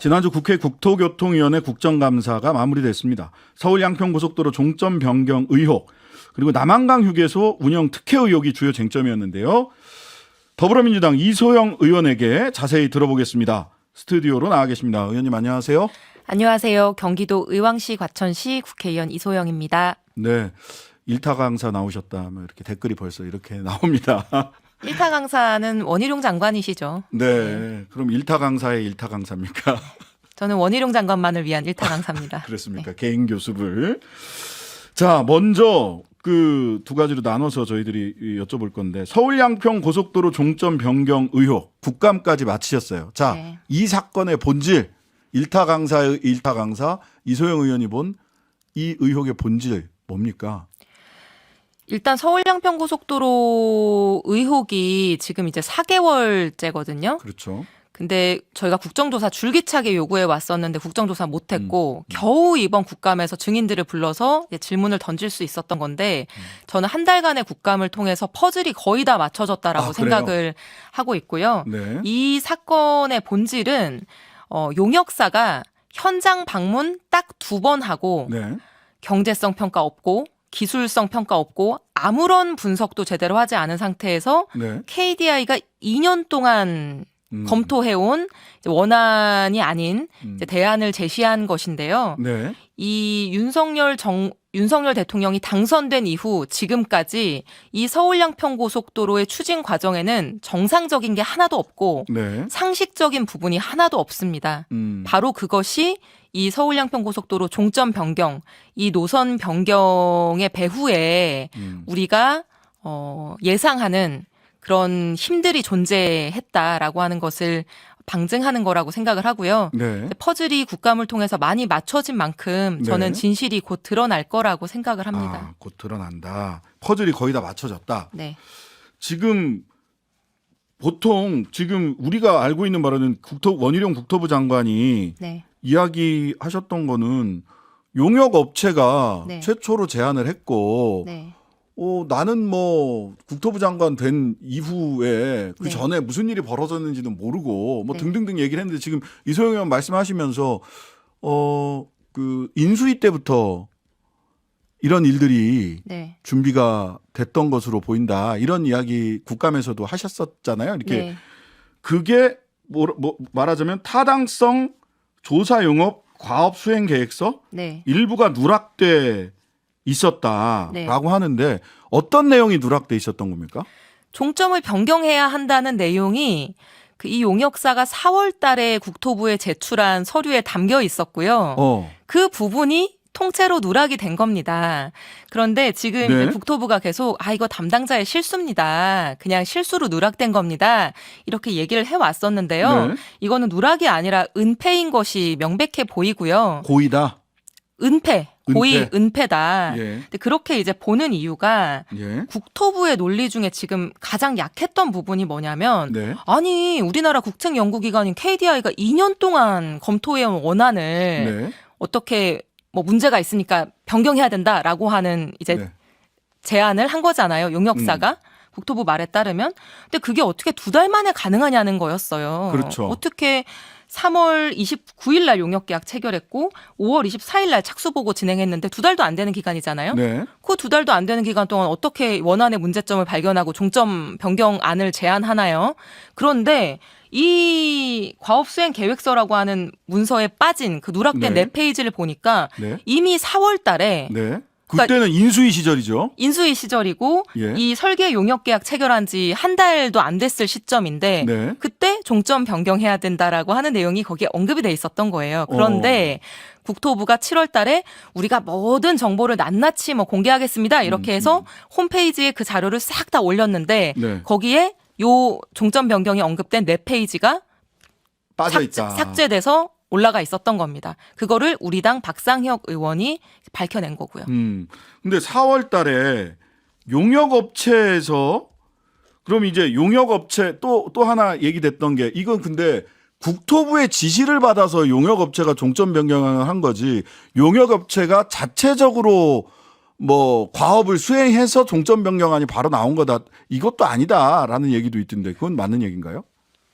지난주 국회 국토교통위원회 국정감사가 마무리됐습니다. 서울 양평고속도로 종점 변경 의혹 그리고 남한강 휴게소 운영 특혜 의혹이 주요 쟁점이었는데요. 더불어민주당 이소영 의원에게 자세히 들어보겠습니다. 스튜디오로 나와 계십니다. 의원님 안녕하세요. 안녕하세요. 경기도 의왕시 과천시 국회의원 이소영입니다. 네, 일타 강사 나오셨다. 이렇게 댓글이 벌써 이렇게 나옵니다. 일타 강사는 원희룡 장관이시죠? 네, 그럼 일타 강사의 일타 강사입니까? 저는 원희룡 장관만을 위한 일타 강사입니다. 그렇습니까? 네. 개인 교습을. 자, 먼저 그 두 가지로 나눠서 저희들이 여쭤볼 건데 서울 양평 고속도로 종점 변경 의혹 국감까지 마치셨어요. 자, 네. 이 사건의 본질 일타 강사의 일타 강사 이소영 의원이 본 이 의혹의 본질 뭡니까? 일단 서울 양평 고속도로 의혹이 지금 이제 4개월째거든요. 그렇죠. 근데 저희가 국정조사 줄기차게 요구해 왔었는데 국정조사 못했고 겨우 이번 국감에서 증인들을 불러서 질문을 던질 수 있었던 건데 저는 한 달간의 국감을 통해서 퍼즐이 거의 다 맞춰졌다라고 생각을 하고 있고요. 네. 이 사건의 본질은 용역사가 현장 방문 딱 2번 하고 네. 경제성 평가 없고 기술성 평가 없고 아무런 분석도 제대로 하지 않은 상태에서 네. KDI가 2년 동안 검토해온 원안이 아닌 대안을 제시한 것인데요. 네. 이 윤석열 대통령이 당선된 이후 지금까지 이 서울 양평 고속도로의 추진 과정에는 정상적인 게 하나도 없고 네. 상식적인 부분이 하나도 없습니다. 바로 그것이 이 서울 양평 고속도로 종점 변경, 이 노선 변경의 배후에 우리가 예상하는 그런 힘들이 존재했다라고 하는 것을 방증하는 거라고 생각을 하고요. 네. 퍼즐이 국감을 통해서 많이 맞춰진 만큼 저는 네. 진실이 곧 드러날 거라고 생각을 합니다. 아, 곧 드러난다. 퍼즐이 거의 다 맞춰졌다. 네. 지금 보통 지금 우리가 알고 있는 바로는 원희룡 국토부 장관이 네. 이야기하셨던 거는 용역 업체가 네. 최초로 제안을 했고 네. 나는 뭐 국토부 장관 된 이후에 그 전에 무슨 일이 벌어졌는지는 모르고 뭐 등등등 얘기를 했는데 지금 이소영 의원 말씀하시면서 그 인수위 때부터 이런 일들이 준비가 됐던 것으로 보인다. 이런 이야기 국감에서도 하셨었잖아요. 이렇게 그게 말하자면 타당성 조사 용업 과업 수행 계획서 일부가 누락돼 있었다라고 하는데 어떤 내용이 누락돼 있었던 겁니까? 종점을 변경해야 한다는 내용이 이 용역사가 4월 달에 국토부에 제출한 서류에 담겨 있었고요. 그 부분이 통째로 누락이 된 겁니다. 그런데 지금 네. 국토부가 계속 이거 담당자의 실수입니다. 그냥 실수로 누락된 겁니다. 이렇게 얘기를 해왔었는데요. 네. 이거는 누락이 아니라 은폐인 것이 명백해 보이고요. 고의다? 고의 은폐다. 예. 근데 그렇게 이제 보는 이유가 국토부의 논리 중에 지금 가장 약했던 부분이 뭐냐면 아니 우리나라 국책연구기관인 KDI가 2년 동안 검토해온 원안을 어떻게 뭐 문제가 있으니까 변경해야 된다라고 하는 이제 제안을 한 거잖아요. 용역사가. 국토부 말에 따르면. 근데 그게 어떻게 2달 만에 가능하냐는 거였어요. 그렇죠. 어떻게 3월 29일 날 용역계약 체결했고 5월 24일 날 착수보고 진행했는데 2달도 안 되는 기간이잖아요. 네. 그 2달도 안 되는 기간 동안 어떻게 원안의 문제점을 발견하고 종점 변경안을 제안하나요? 그런데 이 과업수행 계획서라고 하는 문서에 빠진 그 누락된 4페이지를 보니까 이미 4월 달에 그때는 인수위 시절이죠. 인수위 시절이고 이 설계 용역계약 체결한 지 한 달도 안 됐을 시점인데 그때 종점 변경해야 된다라고 하는 내용이 거기에 언급이 돼 있었던 거예요. 그런데 국토부가 7월 달에 우리가 모든 정보를 낱낱이 공개하겠습니다. 이렇게 해서 홈페이지에 그 자료를 싹 다 올렸는데 거기에 요 종점 변경이 언급된 4페이지가 빠져있다. 삭제돼서 올라가 있었던 겁니다. 그거를 우리 당 박상혁 의원이 밝혀낸 거고요. 근데 4월 달에 용역업체에서 그럼 이제 용역업체 또 하나 얘기됐던 게 이건 근데 국토부의 지시를 받아서 용역업체가 종점 변경을 한 거지 용역업체가 자체적으로 뭐 과업을 수행해서 종점 변경안이 바로 나온 거다. 이것도 아니다라는 얘기도 있던데 그건 맞는 얘기인가요?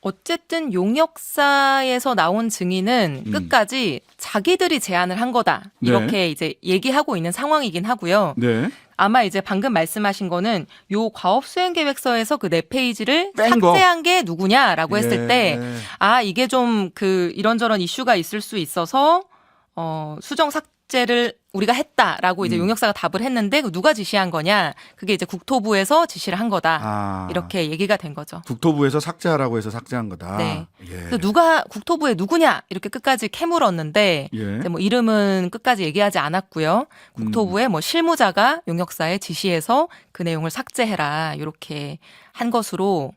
어쨌든 용역사에서 나온 증인은 끝까지 자기들이 제안을 한 거다. 이렇게 네. 이제 얘기하고 있는 상황이긴 하고요. 네. 아마 이제 방금 말씀하신 거는 요 과업 수행 계획서에서 그 4페이지를 뺀 거. 삭제한 게 누구냐라고 했을 예. 때 이게 좀 그 이런저런 이슈가 있을 수 있어서 수정 삭제를 우리가 했다라고 이제 용역사가 답을 했는데 누가 지시한 거냐? 그게 이제 국토부에서 지시를 한 거다. 이렇게 얘기가 된 거죠. 국토부에서 삭제하라고 해서 삭제한 거다. 네. 예. 그래서 누가 국토부에 누구냐 이렇게 끝까지 캐물었는데 예. 이제 뭐 이름은 끝까지 얘기하지 않았고요. 국토부의 뭐 실무자가 용역사에 지시해서 그 내용을 삭제해라 이렇게 한 것으로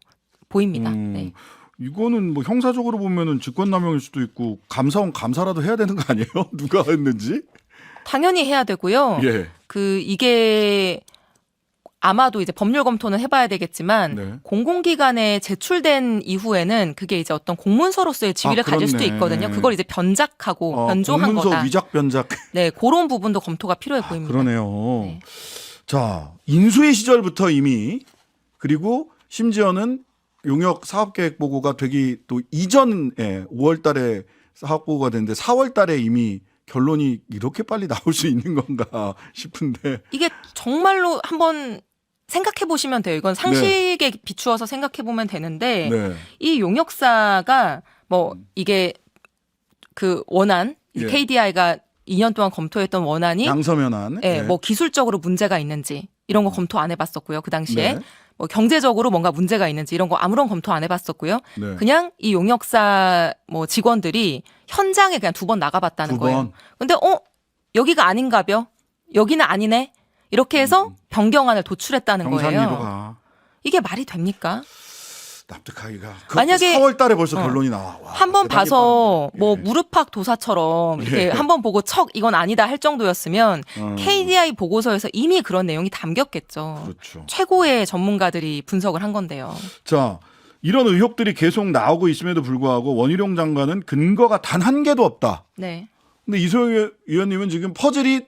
보입니다. 네. 이거는 뭐 형사적으로 보면은 직권남용일 수도 있고 감사원 감사라도 해야 되는 거 아니에요? 누가 했는지? 당연히 해야 되고요. 예. 이게 아마도 이제 법률 검토는 해봐야 되겠지만 네. 공공기관에 제출된 이후에는 그게 이제 어떤 공문서로서의 지위를 가질 수도 그렇네. 있거든요. 그걸 이제 변작하고 변조한 공문서 거다. 위작 변작. 네, 그런 부분도 검토가 필요해 보입니다. 그러네요. 네. 자, 인수위 시절부터 이미 그리고 심지어는 용역 사업계획 보고가 되기 또 이전에 5월 달에 사업 보고가 됐는데 4월 달에 이미 결론이 이렇게 빨리 나올 수 있는 건가 싶은데. 이게 정말로 한번 생각해 보시면 돼요. 이건 상식에 비추어서 생각해 보면 되는데 네. 이 용역사가 뭐 이게 그 원안 예. KDI가 2년 동안 검토했던 원안이 양서면한. 예, 뭐 기술적으로 문제가 있는지 이런 거 검토 안 해봤었고요. 그 당시에 네. 뭐 경제적으로 뭔가 문제가 있는지 이런 거 아무런 검토 안 해봤었고요. 네. 그냥 이 용역사 뭐 직원들이 현장에 그냥 2번 나가봤다는 2번. 거예요. 근데 여기가 아닌가벼? 여기는 아니네? 이렇게 해서 변경안을 도출했다는 경산리로 거예요. 가. 이게 말이 됩니까? 납득하기가. 만약에 4월 달에 벌써 결론이 나와. 와, 한 번 대단히 봐서 빠르네. 뭐 예. 무릎팍 도사처럼 이렇게 예. 한 번 보고 척 이건 아니다 할 정도였으면 KDI 보고서에서 이미 그런 내용이 담겼겠죠. 그렇죠. 최고의 전문가들이 분석을 한 건데요. 자, 이런 의혹들이 계속 나오고 있음에도 불구하고 원희룡 장관은 근거가 단 한 개도 없다. 네. 근데 이소영 의원님은 지금 퍼즐이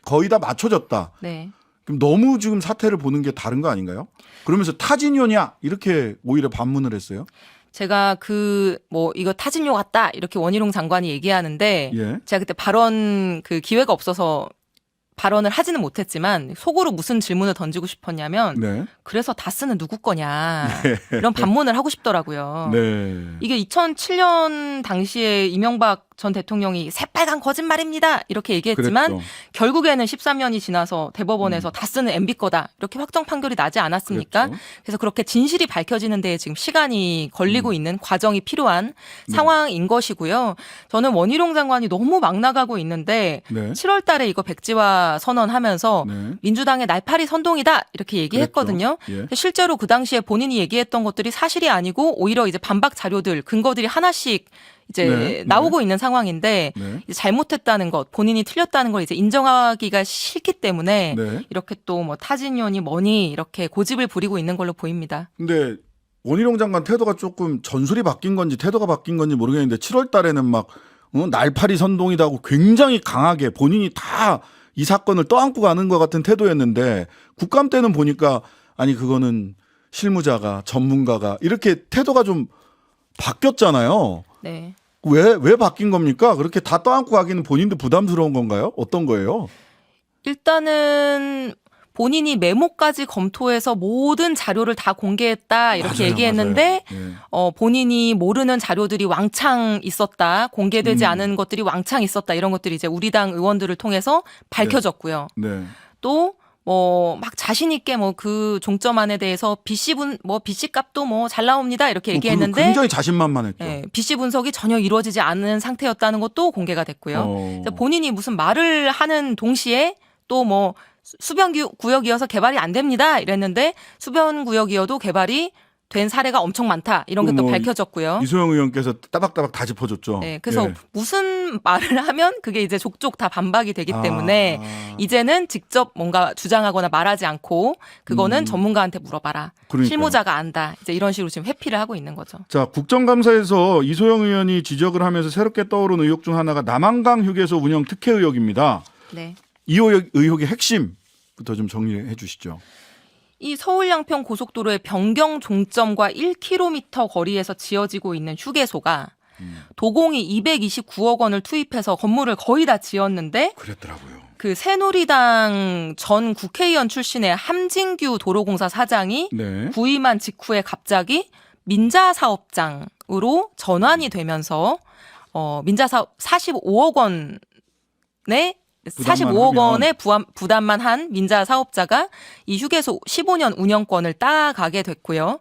거의 다 맞춰졌다. 네. 그럼 너무 지금 사태를 보는 게 다른 거 아닌가요? 그러면서 타진요냐 이렇게 오히려 반문을 했어요. 제가 이거 타진요 같다 이렇게 원희룡 장관이 얘기하는데 예. 제가 그때 발언 기회가 없어서 발언을 하지는 못했지만 속으로 무슨 질문을 던지고 싶었냐면 네. 그래서 다스는 누구 거냐 이런 반문을 하고 싶더라고요. 네. 이게 2007년 당시에 이명박 전 대통령이 새빨간 거짓말입니다 이렇게 얘기했지만 그랬죠. 결국에는 13년이 지나서 대법원에서 다스는 MB 거다 이렇게 확정 판결이 나지 않았습니까? 그랬죠. 그래서 그렇게 진실이 밝혀지는 데에 지금 시간이 걸리고 있는 과정이 필요한 상황인 것이고요. 저는 원희룡 장관이 너무 막 나가고 있는데 네. 7월 달에 이거 백지화 선언하면서 네. 민주당의 날파리 선동이다 이렇게 얘기했거든요. 그랬죠. 예. 실제로 그 당시에 본인이 얘기했던 것들이 사실이 아니고 오히려 이제 반박 자료들, 근거들이 하나씩 이제 네. 나오고 있는 상황인데 네. 이제 잘못했다는 것, 본인이 틀렸다는 걸 이제 인정하기가 싫기 때문에 네. 이렇게 또 뭐 타진요니 뭐니 이렇게 고집을 부리고 있는 걸로 보입니다. 근데 원희룡 장관 태도가 조금 전술이 바뀐 건지 태도가 바뀐 건지 모르겠는데 7월 달에는 막 날파리 선동이다고 굉장히 강하게 본인이 다 이 사건을 떠안고 가는 것 같은 태도였는데 국감 때는 보니까 아니 그거는 실무자가 전문가가 이렇게 태도가 좀 바뀌었잖아요. 네. 왜 바뀐 겁니까? 그렇게 다 떠안고 가기는 본인도 부담스러운 건가요? 어떤 거예요? 일단은 본인이 메모까지 검토해서 모든 자료를 다 공개했다 이렇게 맞아요, 얘기했는데 맞아요. 예. 본인이 모르는 자료들이 왕창 있었다, 공개되지 않은 것들이 왕창 있었다 이런 것들이 이제 우리 당 의원들을 통해서 밝혀졌고요. 네. 또 막 자신 있게 그 종점안에 대해서 BC 값도 잘 나옵니다 이렇게 얘기했는데 굉장히 자신만만했죠. 예, BC 분석이 전혀 이루어지지 않은 상태였다는 것도 공개가 됐고요. 본인이 무슨 말을 하는 동시에 또 수변 구역이어서 개발이 안 됩니다 이랬는데 수변 구역이어도 개발이 된 사례가 엄청 많다 이런 게 또 밝혀졌고요. 이소영 의원께서 따박따박 다 짚어줬죠. 네, 그래서 예. 무슨 말을 하면 그게 이제 족족 다 반박이 되기 때문에 이제는 직접 뭔가 주장하거나 말하지 않고 그거는 전문가한테 물어봐라. 그러니까요. 실무자가 안다. 이제 이런 식으로 지금 회피를 하고 있는 거죠. 자, 국정감사에서 이소영 의원이 지적을 하면서 새롭게 떠오른 의혹 중 하나가 남한강 휴게소 운영 특혜 의혹입니다. 네. 이 의혹의 핵심부터 좀 정리해 주시죠. 이 서울 양평 고속도로의 변경 종점과 1km 거리에서 지어지고 있는 휴게소가 도공이 229억 원을 투입해서 건물을 거의 다 지었는데 그랬더라고요. 그 새누리당 전 국회의원 출신의 함진규 도로공사 사장이 네. 부임한 직후에 갑자기 민자 사업장으로 전환이 되면서 민자 사업 45억 원의 45억 원의 부담만 한 민자 사업자가 이 휴게소 15년 운영권을 따가게 됐고요.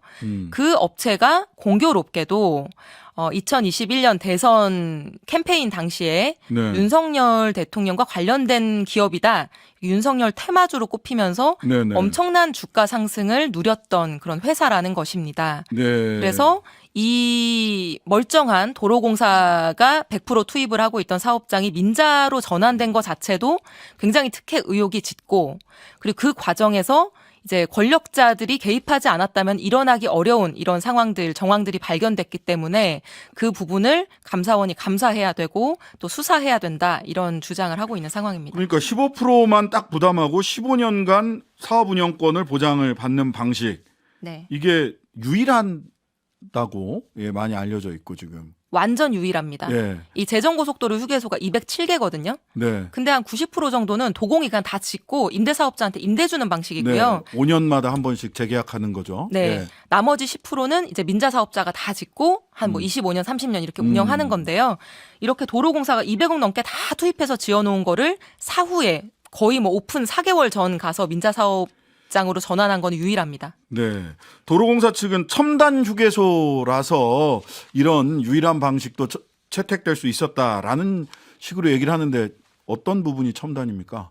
그 업체가 공교롭게도 2021년 대선 캠페인 당시에 네. 윤석열 대통령과 관련된 기업이다. 윤석열 테마주로 꼽히면서 네네. 엄청난 주가 상승을 누렸던 그런 회사라는 것입니다. 네. 그래서 이 멀쩡한 도로공사가 100% 투입을 하고 있던 사업장이 민자로 전환된 것 자체도 굉장히 특혜 의혹이 짙고, 그리고 그 과정에서 이제 권력자들이 개입하지 않았다면 일어나기 어려운 이런 상황들, 정황들이 발견됐기 때문에 그 부분을 감사원이 감사해야 되고 또 수사해야 된다, 이런 주장을 하고 있는 상황입니다. 그러니까 15%만 딱 부담하고 15년간 사업 운영권을 보장을 받는 방식. 네. 이게 유일하다고 많이 알려져 있고 지금. 완전 유일합니다. 예. 이 제정고속도로 휴게소가 207개거든요. 네. 근데 한 90% 정도는 도공이 그냥 다 짓고 임대사업자한테 임대 주는 방식이고요. 네. 5년마다 한 번씩 재계약하는 거죠. 네. 예. 나머지 10%는 이제 민자 사업자가 다 짓고 한 뭐 25년, 30년 이렇게 운영하는 건데요. 이렇게 도로공사가 200억 넘게 다 투입해서 지어놓은 거를 사후에 거의 뭐 오픈 4개월 전 가서 민자 사업장으로 전환한 건 유일합니다. 네. 도로공사 측은 첨단 휴게소라서 이런 유일한 방식도 채택될 수 있었다라는 식으로 얘기를 하는데 어떤 부분이 첨단입니까?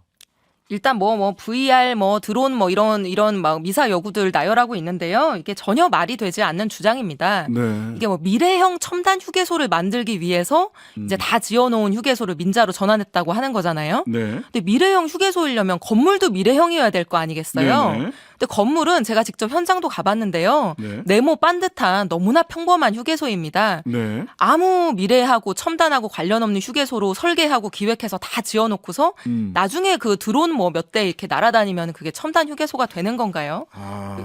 일단 뭐 VR 드론 이런 막 미사 여구들 나열하고 있는데요. 이게 전혀 말이 되지 않는 주장입니다. 네. 이게 뭐 미래형 첨단 휴게소를 만들기 위해서 이제 다 지어놓은 휴게소를 민자로 전환했다고 하는 거잖아요. 네. 근데 미래형 휴게소이려면 건물도 미래형이어야 될 거 아니겠어요? 네네. 근데 건물은 제가 직접 현장도 가봤는데요. 네. 네모 반듯한 너무나 평범한 휴게소입니다. 네. 아무 미래하고 첨단하고 관련 없는 휴게소로 설계하고 기획해서 다 지어놓고서 나중에 그 드론 몇 대 이렇게 날아다니면 그게 첨단 휴게소가 되는 건가요?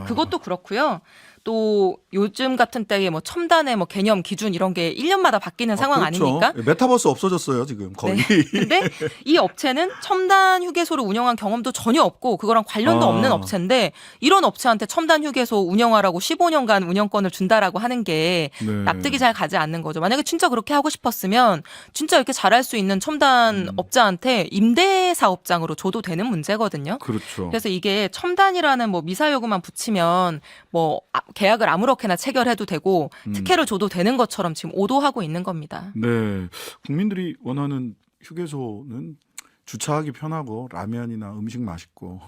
그것도 그렇고요. 또 요즘 같은 때에 뭐 첨단의 개념 기준 이런 게 1년마다 바뀌는 상황 그렇죠. 아닙니까? 메타버스 없어졌어요 지금 거의. 네. 근데 이 업체는 첨단 휴게소를 운영한 경험도 전혀 없고 그거랑 관련도 없는 업체인데 이런 업체한테 첨단 휴게소 운영하라고 15년간 운영권을 준다라고 하는 게 네. 납득이 잘 가지 않는 거죠. 만약에 진짜 그렇게 하고 싶었으면 진짜 이렇게 잘할 수 있는 첨단 업자한테 임대 사업장으로 줘도 되는 문제거든요. 그렇죠. 그래서 이게 첨단이라는 미사여구만 붙이면 계약을 아무렇게나 체결해도 되고 특혜를 줘도 되는 것처럼 지금 오도하고 있는 겁니다. 네. 국민들이 원하는 휴게소는 주차하기 편하고 라면이나 음식 맛있고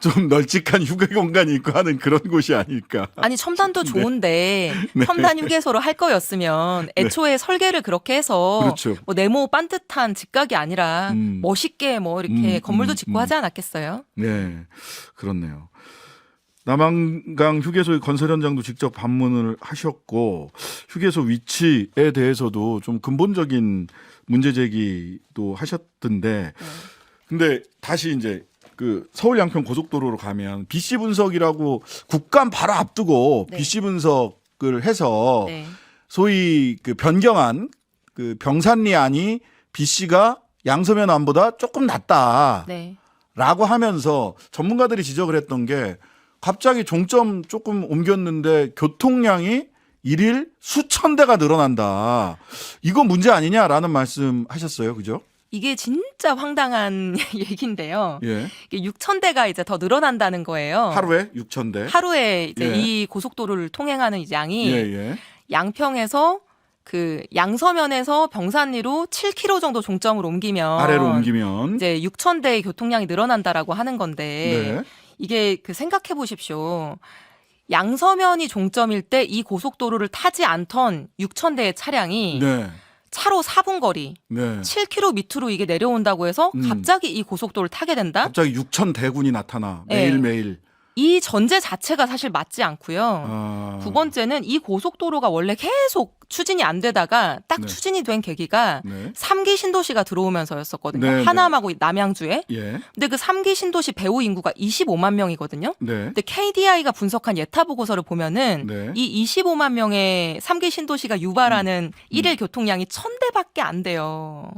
좀 널찍한 휴게 공간이 있고 하는 그런 곳이 아닐까. 아니 첨단도 좋은데 첨단 휴게소로 할 거였으면 애초에 설계를 그렇게 해서 그렇죠. 네모 반듯한 직각이 아니라 멋있게 이렇게 건물도 짓고 하지 않았겠어요? 네. 그렇네요. 남한강 휴게소 건설 현장도 직접 방문을 하셨고 휴게소 위치에 대해서도 좀 근본적인 문제 제기도 하셨던데 근데 다시 이제 그 서울 양평 고속도로로 가면 BC 분석이라고 국감 바로 앞두고 네. BC 분석을 해서 네. 소위 그 변경안 그 병산리 안이 BC가 양서면 안보다 조금 낫다라고 네. 하면서 전문가들이 지적을 했던 게 갑자기 종점 조금 옮겼는데 교통량이 일일 수천 대가 늘어난다. 이거 문제 아니냐라는 말씀 하셨어요. 그죠? 이게 진짜 황당한 얘기인데요. 예. 이게 6,000대가 이제 더 늘어난다는 거예요. 하루에 6,000대. 하루에 이제 예. 이 고속도로를 통행하는 이제 양이 예. 양평에서 그 양서면에서 병산리로 7km 정도 종점을 옮기면 아래로 옮기면 이제 6,000대의 교통량이 늘어난다라고 하는 건데 네. 이게 생각해 보십시오. 양서면이 종점일 때 이 고속도로를 타지 않던 6,000대의 차량이 네. 차로 4분 거리 네. 7km 밑으로 이게 내려온다고 해서 갑자기 이 고속도로를 타게 된다? 갑자기 6,000대군이 나타나 네. 매일매일. 이 전제 자체가 사실 맞지 않고요. 두 번째는 이 고속도로가 원래 계속 추진이 안 되다가 딱 네. 추진이 된 계기가 네. 3기 신도시가 들어오면서였었거든요. 네, 하남하고 남양주에. 예. 근데 그 3기 신도시 배후 인구가 25만 명이거든요. 네. 근데 KDI가 분석한 예타 보고서를 보면은 네. 이 25만 명의 3기 신도시가 유발하는 일일 교통량이 1,000대밖에 안 돼요.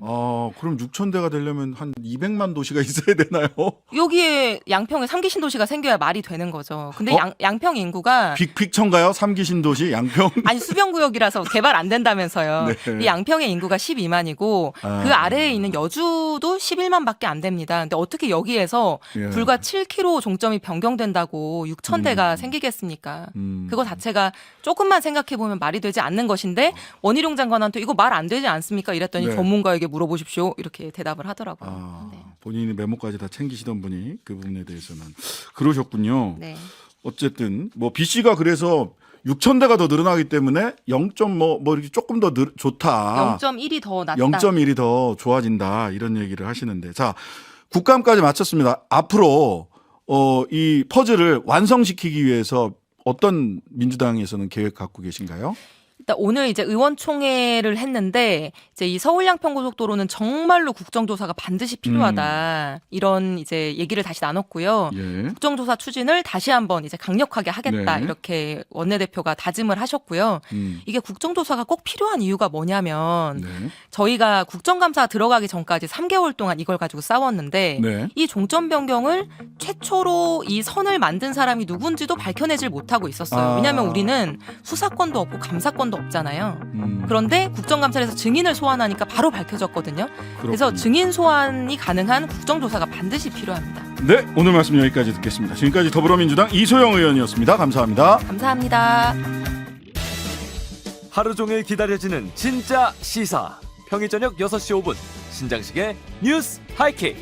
그럼 6,000대가 되려면 한 200만 도시가 있어야 되나요? 여기에 양평에 3기 신도시가 생겨야 말이 되는 거죠. 근데 양평 인구가 빅픽천가요? 3기 신도시 양평? 아니 수변구역이라서 개발 안 된다면서요. 네. 이 양평의 인구가 12만이고 그 아래에 있는 여주도 11만밖에 안 됩니다. 근데 어떻게 여기에서 예. 불과 7km 종점이 변경된다고 6,000대가 생기겠습니까? 그거 자체가 조금만 생각해 보면 말이 되지 않는 것인데 원희룡 장관한테 이거 말 안 되지 않습니까? 이랬더니 네. 전문가에게 물어보십시오. 이렇게 대답을 하더라고요. 네. 본인이 메모까지 다 챙기시던 분이 그 부분에 대해서는 그러셨군요. 네. 어쨌든 뭐 B 씨가 그래서 6,000대가 더 늘어나기 때문에 0. 뭐 이렇게 조금 더 좋다. 0.1이 더 낫다. 0.1이 더 좋아진다 이런 얘기를 하시는데 자 국감까지 마쳤습니다. 앞으로 이 퍼즐을 완성시키기 위해서 어떤 민주당에서는 계획 갖고 계신가요? 일단 오늘 이제 의원총회를 했는데 이제 이 서울 양평 고속도로는 정말로 국정조사가 반드시 필요하다 이런 이제 얘기를 다시 나눴고요. 예. 국정조사 추진을 다시 한번 이제 강력하게 하겠다 네. 이렇게 원내대표가 다짐을 하셨고요. 이게 국정조사가 꼭 필요한 이유가 뭐냐면 네. 저희가 국정감사 들어가기 전까지 3개월 동안 이걸 가지고 싸웠는데 네. 이 종점 변경을 최초로 이 선을 만든 사람이 누군지도 밝혀내질 못하고 있었어요. 왜냐하면 우리는 수사권도 없고 감사권도 없잖아요. 그런데 국정감사에서 증인을 소환하니까 바로 밝혀졌거든요. 그래서 그렇군요. 증인 소환이 가능한 국정조사가 반드시 필요합니다. 네, 오늘 말씀 여기까지 듣겠습니다. 지금까지 더불어민주당 이소영 의원이었습니다. 감사합니다. 감사합니다. 하루 종일 기다려지는 진짜 시사. 평일 저녁 6시 5분 신장식의 뉴스 하이킥.